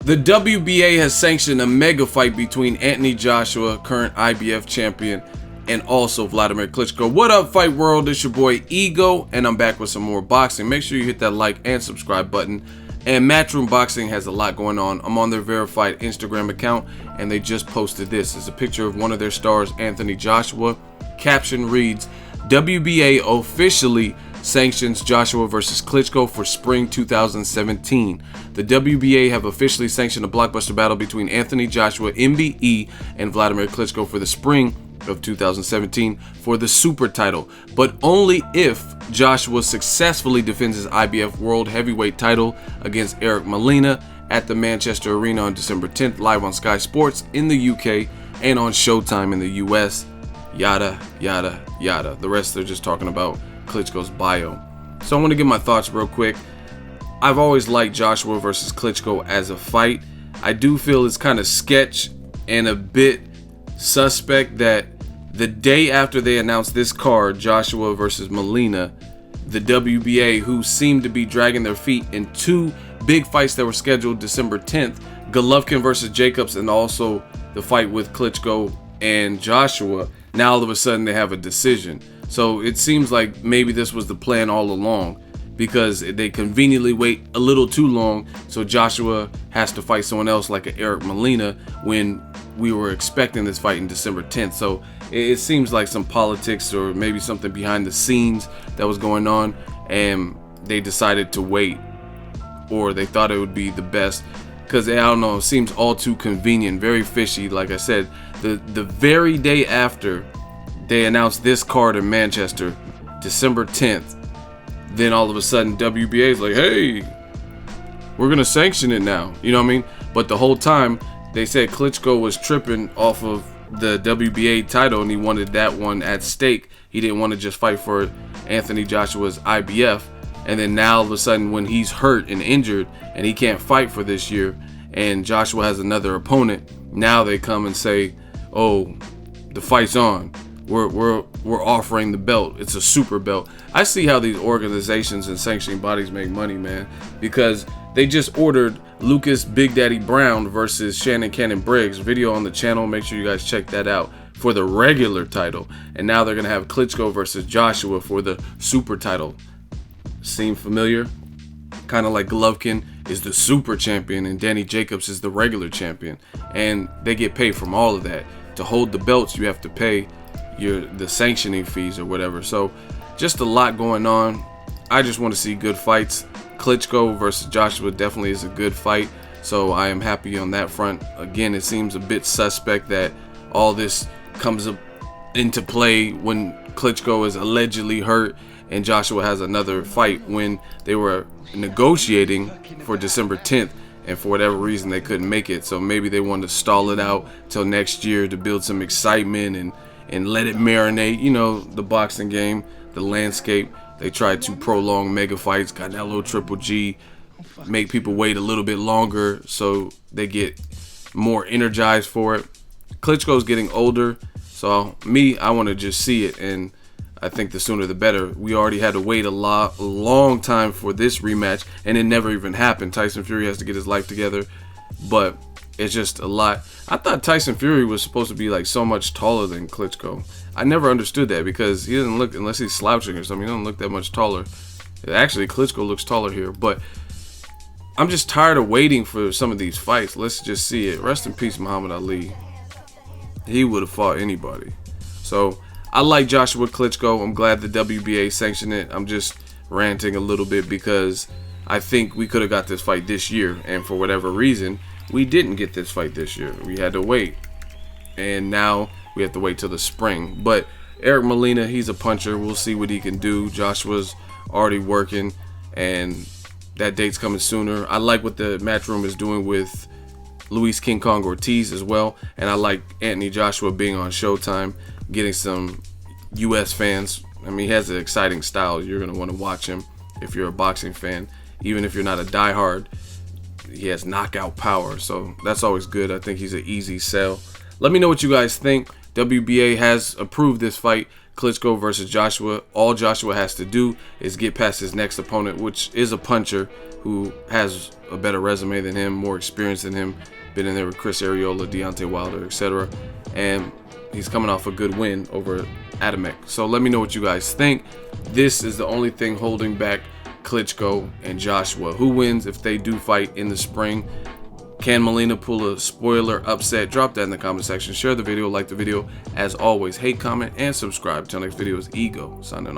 The WBA has sanctioned a mega fight between Anthony Joshua, current IBF champion, and also Wladimir Klitschko. What up, Fight World? It's your boy Ego, and I'm back with some more boxing. Make sure you hit that like and subscribe button. And Matchroom Boxing has a lot going on. I'm on their verified Instagram account, and they just posted this. It's a picture of one of their stars, Anthony Joshua. Caption reads, WBA officially sanctions Joshua versus Klitschko for spring 2017. The WBA have officially sanctioned a blockbuster battle between Anthony Joshua, MBE, and Wladimir Klitschko for the spring of 2017 for the super title, but only if Joshua successfully defends his IBF World Heavyweight title against Eric Molina at the Manchester Arena on December 10th, live on Sky Sports in the UK and on Showtime in the US. Yada, yada, yada. The rest they're just talking about Klitschko's bio. So I want to give my thoughts real quick. I've always liked Joshua versus Klitschko as a fight. I do feel it's kind of sketch and a bit suspect that the day after they announced this card, Joshua versus Molina, the WBA, who seemed to be dragging their feet in two big fights that were scheduled December 10th, Golovkin versus Jacobs, and also the fight with Klitschko and Joshua, now all of a sudden they have a decision. So it seems like maybe this was the plan all along, because they conveniently wait a little too long, so Joshua has to fight someone else like an Eric Molina when we were expecting this fight in December 10th. So it seems like some politics or maybe something behind the scenes that was going on, and they decided to wait, or they thought it would be the best, because I don't know, it seems all too convenient, very fishy. Like I said, the very day after they announced this card in Manchester, December 10th, then all of a sudden WBA is like, hey, we're gonna sanction it now, you know what I mean? But the whole time they said Klitschko was tripping off of the WBA title and he wanted that one at stake. He didn't want to just fight for Anthony Joshua's IBF. And then now all of a sudden, when he's hurt and injured and he can't fight for this year and Joshua has another opponent, now they come and say, oh, the fight's on. We're offering the belt. It's a super belt. I see how these organizations and sanctioning bodies make money, man, because they just ordered Lucas Big Daddy Brown versus Shannon Cannon Briggs video on the channel. Make sure you guys check that out for the regular title. And now they're gonna have Klitschko versus Joshua for the super title. Seem familiar? Kind of like Golovkin is the super champion and Danny Jacobs is the regular champion, and they get paid from all of that. To hold the belts, you have to pay the sanctioning fees or whatever. So just a lot going on. I just want to see good fights. Klitschko versus Joshua definitely is a good fight, so I am happy on that front. Again, it seems a bit suspect that all this comes up into play when Klitschko is allegedly hurt and Joshua has another fight when they were negotiating for December 10th, and for whatever reason they couldn't make it. So maybe they wanted to stall it out till next year to build some excitement and let it marinate. You know, the boxing game, the landscape. They tried to prolong mega fights, got that little Triple G, make people wait a little bit longer so they get more energized for it. Klitschko's getting older, so I want to just see it, and I think the sooner the better. We already had to wait a long time for this rematch, and it never even happened. Tyson Fury has to get his life together, but it's just a lot. I thought Tyson Fury was supposed to be like so much taller than Klitschko. I never understood that, because he doesn't look, unless he's slouching or something, he doesn't look that much taller. Actually, Klitschko looks taller here, but I'm just tired of waiting for some of these fights. Let's just see it. Rest in peace, Muhammad Ali. He would have fought anybody. So I like Joshua Klitschko. I'm glad the WBA sanctioned it. I'm just ranting a little bit because I think we could have got this fight this year, and for whatever reason, we didn't get this fight this year. We had to wait, and now we have to wait till the spring. But Eric Molina, he's a puncher. We'll see what he can do. Joshua's already working, and that date's coming sooner. I like what the Matchroom is doing with Luis King Kong Ortiz as well, and I like Anthony Joshua being on Showtime, getting some US fans. I mean, he has an exciting style. You're going to want to watch him if you're a boxing fan, even if you're not a diehard. He has knockout power, so that's always good. I think he's an easy sell. Let me know what you guys think. WBA has approved this fight. Klitschko versus Joshua. All Joshua has to do is get past his next opponent, which is a puncher who has a better resume than him, more experience than him, been in there with Chris Arreola, Deontay Wilder, etc. And he's coming off a good win over Adamek. So let me know what you guys think. This is the only thing holding back Klitschko and Joshua. Who wins if they do fight in the spring? Can Molina pull a spoiler upset? Drop that in the comment section. Share the video, like the video. As always, hate, comment, and subscribe. Till next video is Ego signing off.